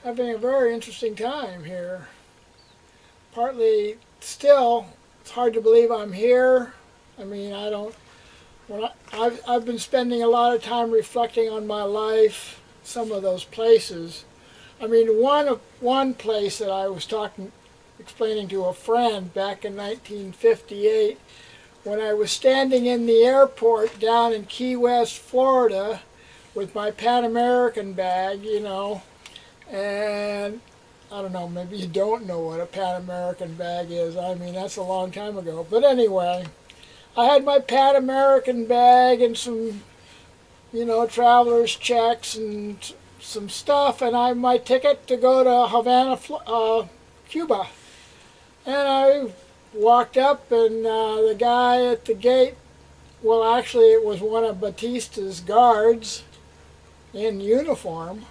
having a very interesting time here. Partly, still, it's hard to believe I'm here. I mean, I don't. I've been spending a lot of time reflecting on my life, some of those places. I mean, one place that I was explaining to a friend back in 1958, when I was standing in the airport down in Key West, Florida, with my Pan American bag, you know, and I don't know, maybe you don't know what a Pan American bag is. I mean, that's a long time ago. But anyway, I had my Pan American bag and some, you know, traveler's checks and some stuff, and my ticket to go to Havana, Cuba. And I walked up, and the guy at the gate, well, actually it was one of Batista's guards in uniform,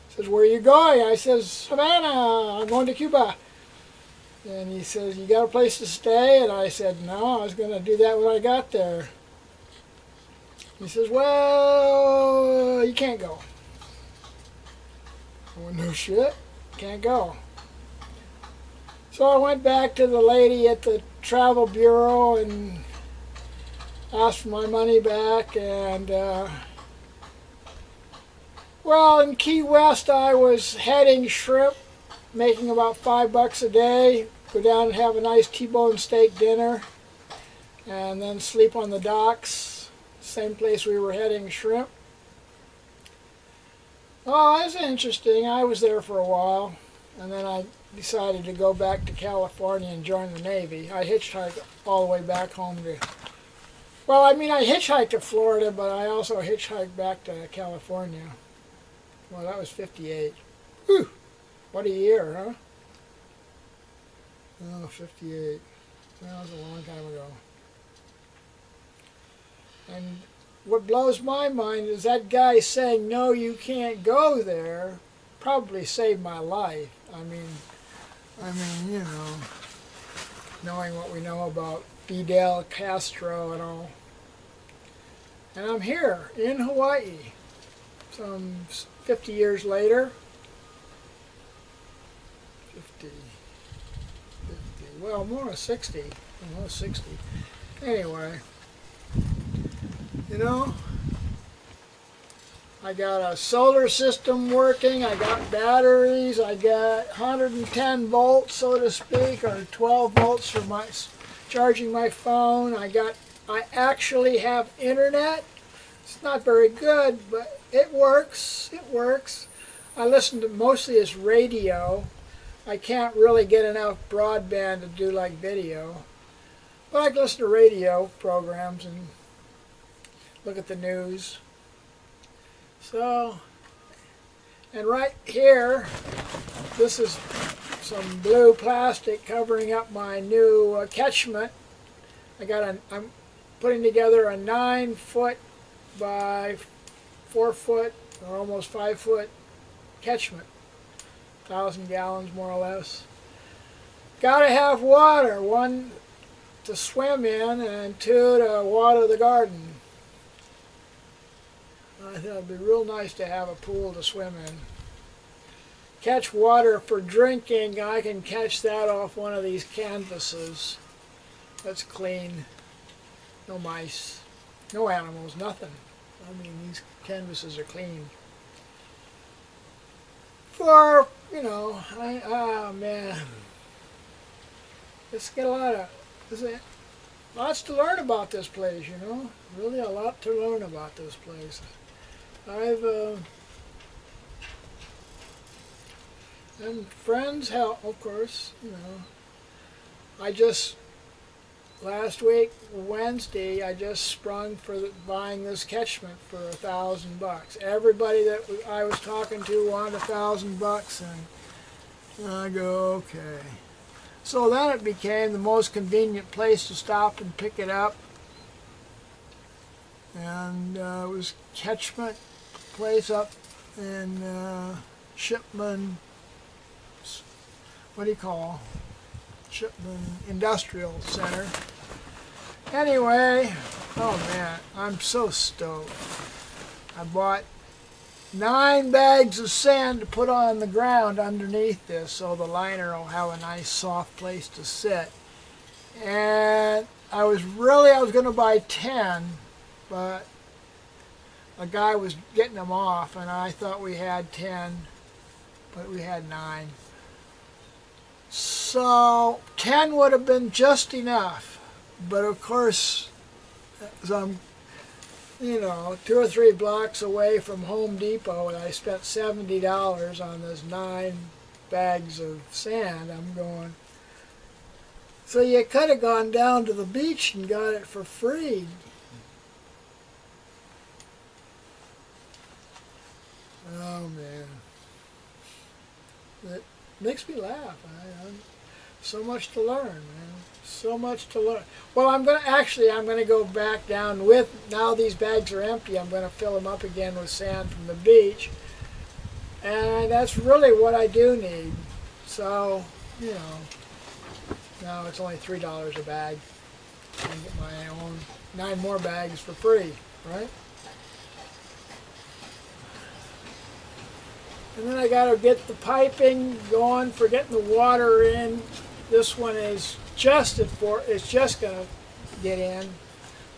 says, "Where are you going?" I says, "Havana, I'm going to Cuba." And he says, "You got a place to stay?" And I said, "No, I was going to do that when I got there." He says, "Well, you can't go." I went, "No shit, can't go." So I went back to the lady at the travel bureau and asked for my money back, and well, in Key West I was heading shrimp, making about $5 a day, go down and have a nice T-bone steak dinner, and then sleep on the docks, same place we were heading shrimp. Oh, it was interesting. I was there for a while, and then I decided to go back to California and join the Navy. I hitchhiked all the way back home to, well, I mean, I hitchhiked to Florida, but I also hitchhiked back to California. Well, that was 58. Whew, what a year, huh? Oh, 58. That was a long time ago. And what blows my mind is that guy saying, "No, you can't go there," probably saved my life. I mean, you know, knowing what we know about Fidel Castro and all. And I'm here in Hawaii, some 50 years later. 50, well, more than 60, almost 60. Anyway, you know, I got a solar system working, I got batteries, I got 110 volts, so to speak, or 12 volts for my charging my phone. I actually have internet. It's not very good, but it works. It works. I listen to mostly as radio. I can't really get enough broadband to do like video. But I can listen to radio programs and look at the news. So, and right here, this is some blue plastic covering up my new catchment. I'm putting together a 9-foot by 4-foot or almost 5-foot catchment, 1,000 gallons more or less. Got to have water, one to swim in and two to water the garden. I thought it'd be real nice to have a pool to swim in. Catch water for drinking, I can catch that off one of these canvases. That's clean. No mice, no animals, nothing. I mean, these canvases are clean. For, you know, oh man. Let's get lots to learn about this place, you know. Really a lot to learn about this place. And friends help, of course, you know. Last week, Wednesday, I just sprung for buying this catchment for $1,000. Everybody that I was talking to wanted $1,000, and I go, okay. So then it became the most convenient place to stop and pick it up. And it was catchment place up in Shipman, what do you call, Shipman Industrial Center. Anyway, oh man, I'm so stoked. I bought 9 bags of sand to put on the ground underneath this so the liner will have a nice soft place to sit. And I was going to buy 10, but a guy was getting them off and I thought we had 10, but we had 9. So 10 would have been just enough, but of course, as I'm 2 or 3 blocks away from Home Depot and I spent $70 on this 9 bags of sand, I'm going, so you could have gone down to the beach and got it for free. Oh man, it makes me laugh. So much to learn, man. So much to learn. Well, I'm going to go back down with, now these bags are empty, I'm going to fill them up again with sand from the beach. And that's really what I do need. So, now it's only $3 a bag. I can get my own 9 more bags for free, right? And then I got to get the piping going for getting the water in. This one is it's just going to get in.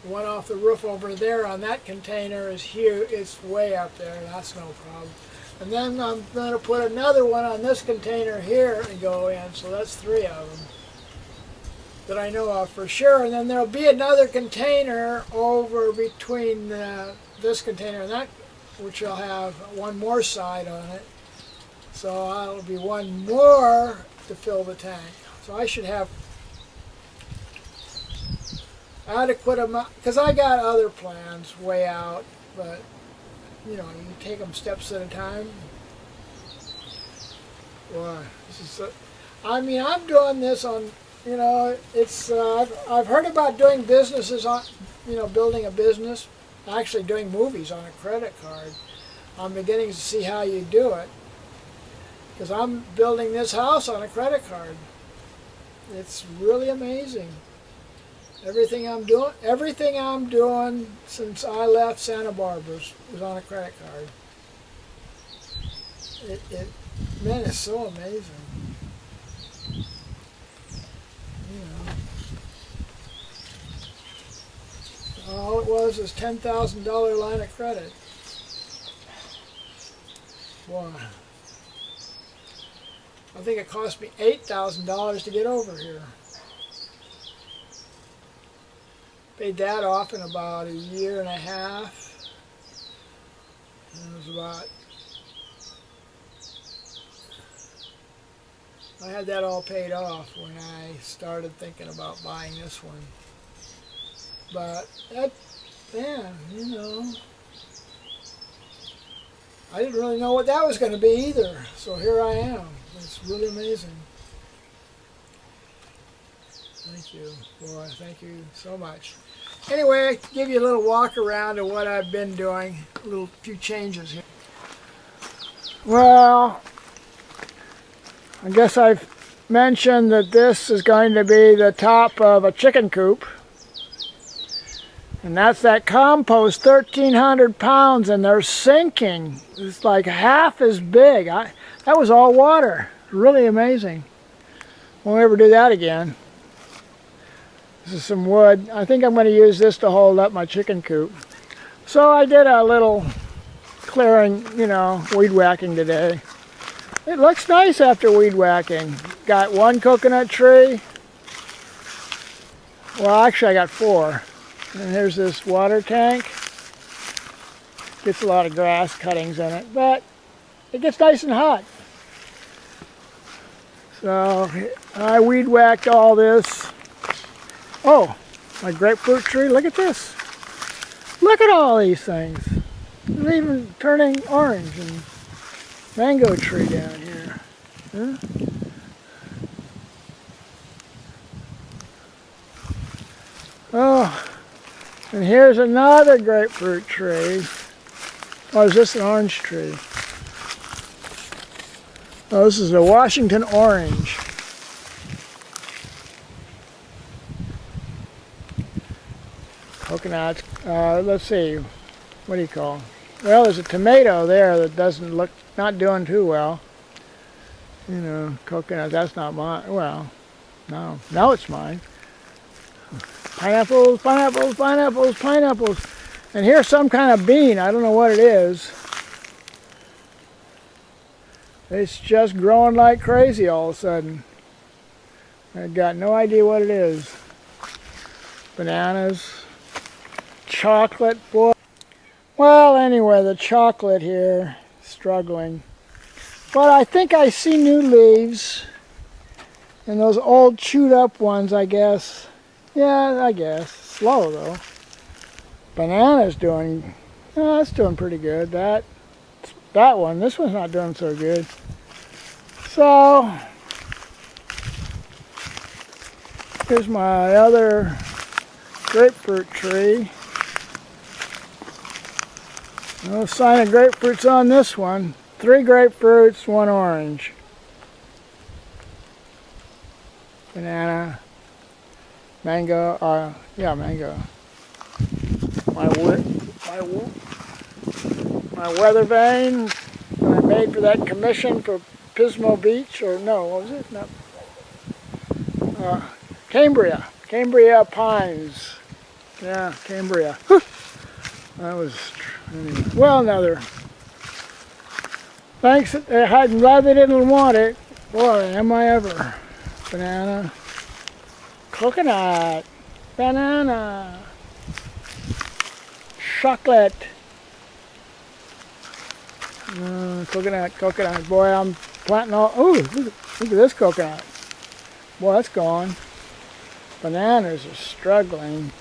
The one off the roof over there on that container is huge. It's way up there. That's no problem. And then I'm going to put another one on this container here and go in. So that's 3 of them that I know of for sure. And then there'll be another container over between this container and that, which will have one more side on it. So that'll be one more to fill the tank. So I should have adequate amount, because I got other plans way out, but you take them steps at a time. Boy, I'm doing this on, it's, I've heard about doing businesses on, building a business, actually doing movies on a credit card. I'm beginning to see how you do it, because I'm building this house on a credit card. It's really amazing. Everything I'm doing since I left Santa Barbara was on a credit card. Man, it's so amazing. All it was $10,000 line of credit. Boy, I think it cost me $8,000 to get over here. Paid that off in about a year and a half. And it was about, I had that all paid off when I started thinking about buying this one. But that, man, I didn't really know what that was going to be either. So here I am. It's really amazing. Thank you. Boy, thank you so much. Anyway, to give you a little walk around of what I've been doing, a few changes here. Well, I guess I've mentioned that this is going to be the top of a chicken coop. And that's that compost, 1,300 pounds, and they're sinking. It's like half as big. That was all water. Really amazing. Won't ever do that again. This is some wood. I think I'm going to use this to hold up my chicken coop. So I did a little clearing, weed whacking today. It looks nice after weed whacking. Got 1 coconut tree. Well, actually I got 4. And here's this water tank. Gets a lot of grass cuttings in it, but it gets nice and hot. So I weed whacked all this. Oh, my grapefruit tree, look at this. Look at all these things. They're even turning orange. And mango tree down here. Huh? Oh, and here's another grapefruit tree. Oh, is this an orange tree? Oh, this is a Washington orange. Coconuts. Let's see. What do you call them? well, there's a tomato there that doesn't look, not doing too well. You know, coconut, that's not mine. Well, no, now it's mine. Pineapples, pineapples, pineapples, pineapples. And here's some kind of bean. I don't know what it is. It's just growing like crazy all of a sudden. I've got no idea what it is. Bananas, chocolate, boy. Well, anyway, the chocolate here, struggling. But I think I see new leaves. And those old chewed up ones, I guess. Yeah, I guess. Slow though. Banana's doing, that's doing pretty good. That one, this one's not doing so good. So, here's my other grapefruit tree. No sign of grapefruits on this one. 3 grapefruits, 1 orange. Banana, mango, yeah, mango. My weather vane that I made for that commission for Pismo Beach, or no, what was it? No. Cambria pines. Yeah, Cambria. That was, anyway. Well, another. Thanks, I'm glad they didn't want it. Boy, am I ever. Banana. Coconut. Banana. Chocolate. Coconut. Boy, I'm planting all, ooh, look at this coconut. Boy, that's gone. Bananas are struggling.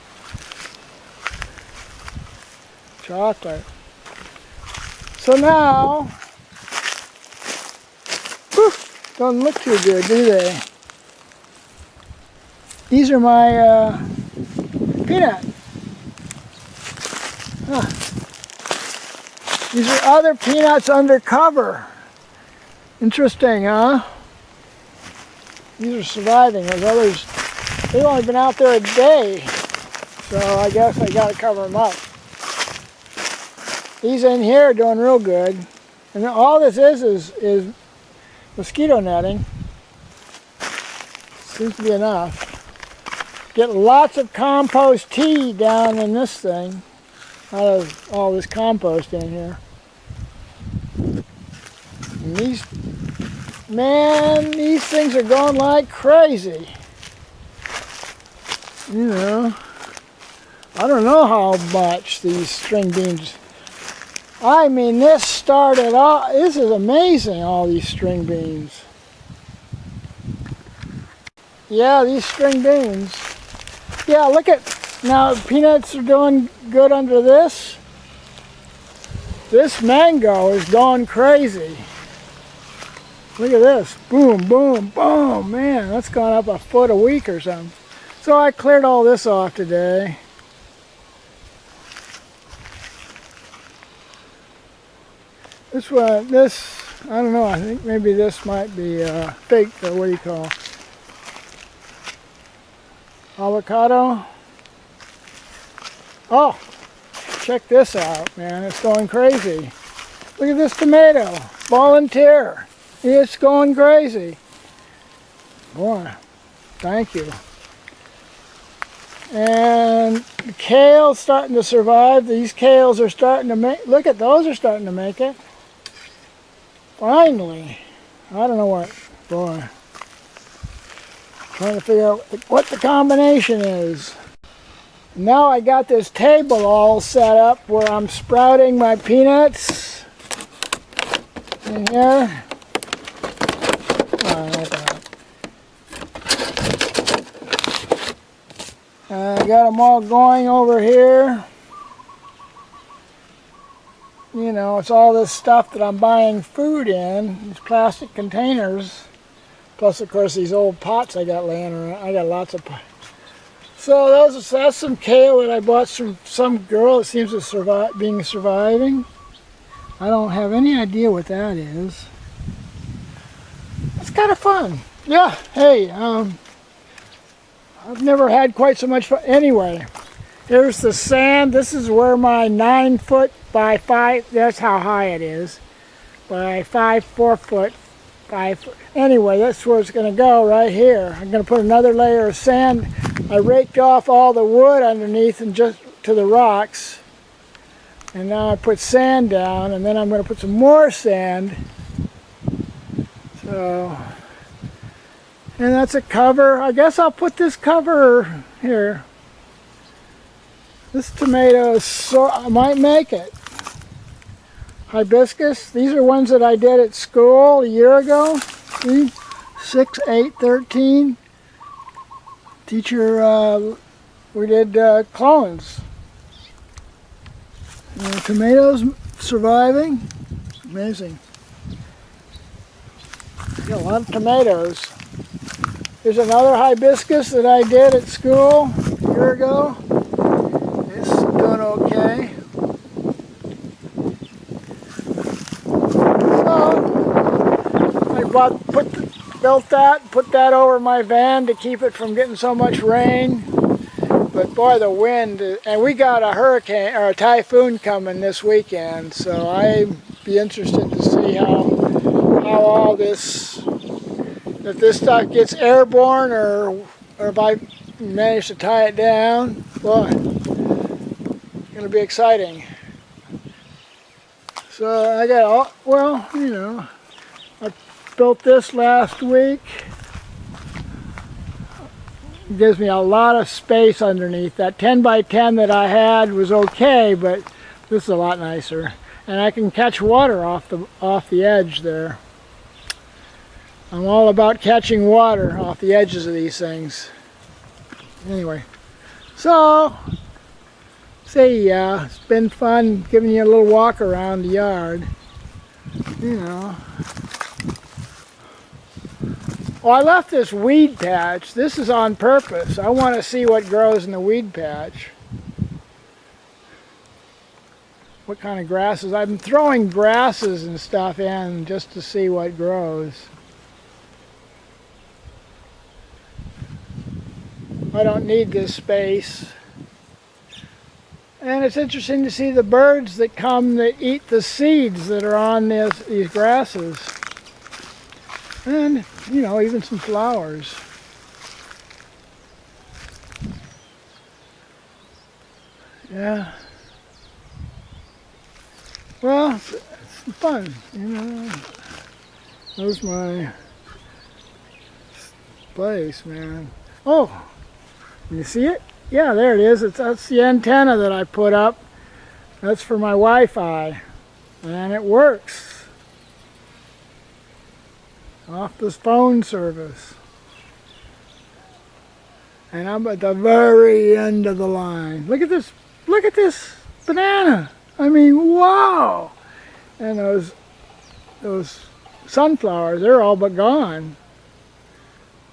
Chocolate. So now, whew, don't look too good, do they? These are my peanut. Huh. These are other peanuts under cover. Interesting, huh? These are surviving. Those others, they've only been out there a day. So I guess I gotta cover them up. These in here are doing real good. And all this is mosquito netting. Seems to be enough. Get lots of compost tea down in this thing. Out of all this compost in here. And these things are going like crazy. You know, I don't know how much these string beans. I mean, this started off, this is amazing, all these string beans. Yeah, these string beans. Yeah, look at, now peanuts are doing good under this. This mango is going crazy. Look at this, boom, boom, boom, man, that's gone up a foot a week or something. So I cleared all this off today. This one, I don't know, I think maybe this might be fake, or what do you call it? Avocado. Oh, check this out, man, it's going crazy. Look at this tomato, volunteer. It's going crazy. Boy, thank you. And the kale's starting to survive. These kales are starting to make, look at those are starting to make it. Finally. I don't know what, boy. Trying to figure out what the combination is. Now I got this table all set up where I'm sprouting my peanuts in here. I got them all going over here. You know, it's all this stuff that I'm buying food in, these plastic containers. Plus, of course, these old pots I got laying around. I got lots of pots. So that's some kale that I bought from some girl that seems to surviving. I don't have any idea what that is. It's kind of fun. Yeah, hey, I've never had quite so much fun. Anyway, Here's the sand. This is where my 9 foot by 5, that's how high it is, by 4 foot, 5 foot. Anyway, that's where it's going to go, right here. I'm going to put another layer of sand. I raked off all the wood underneath and just to the rocks. And now I put sand down, and then I'm going to put some more sand. So, and that's a cover. I guess I'll put this cover here. This tomato, so I might make it. Hibiscus, these are ones that I did at school a year ago. See? 6, 8, 13. Teacher, we did clones. Tomatoes surviving. Amazing. Got a lot of tomatoes. Here's another hibiscus that I did at school a year ago. It's doing okay. So I built that, put that over my van to keep it from getting so much rain. But boy, the wind, and we got a hurricane or a typhoon coming this weekend, so I'd be interested to see how all this, if this stuff gets airborne or if I manage to tie it down. Boy, it's going to be exciting. So I got all, well, you know, I built this last week. It gives me a lot of space underneath. That 10 by 10 that I had was okay, but this is a lot nicer. And I can catch water off the edge there. I'm all about catching water off the edges of these things. Anyway, so see ya. It's been fun giving you a little walk around the yard. You know. Well, I left this weed patch. This is on purpose. I want to see what grows in the weed patch. What kind of grasses. I've been throwing grasses and stuff in just to see what grows. I don't need this space. And it's interesting to see the birds that come that eat the seeds that are on these grasses. And, you know, even some flowers. Yeah. Well, it's fun, you know. There's my place, man. Oh, you see it? Yeah, there it is. That's the antenna that I put up. That's for my Wi-Fi. And it works. Off this phone service. And I'm at the very end of the line. Look at this banana. I mean, wow. And those sunflowers, they're all but gone.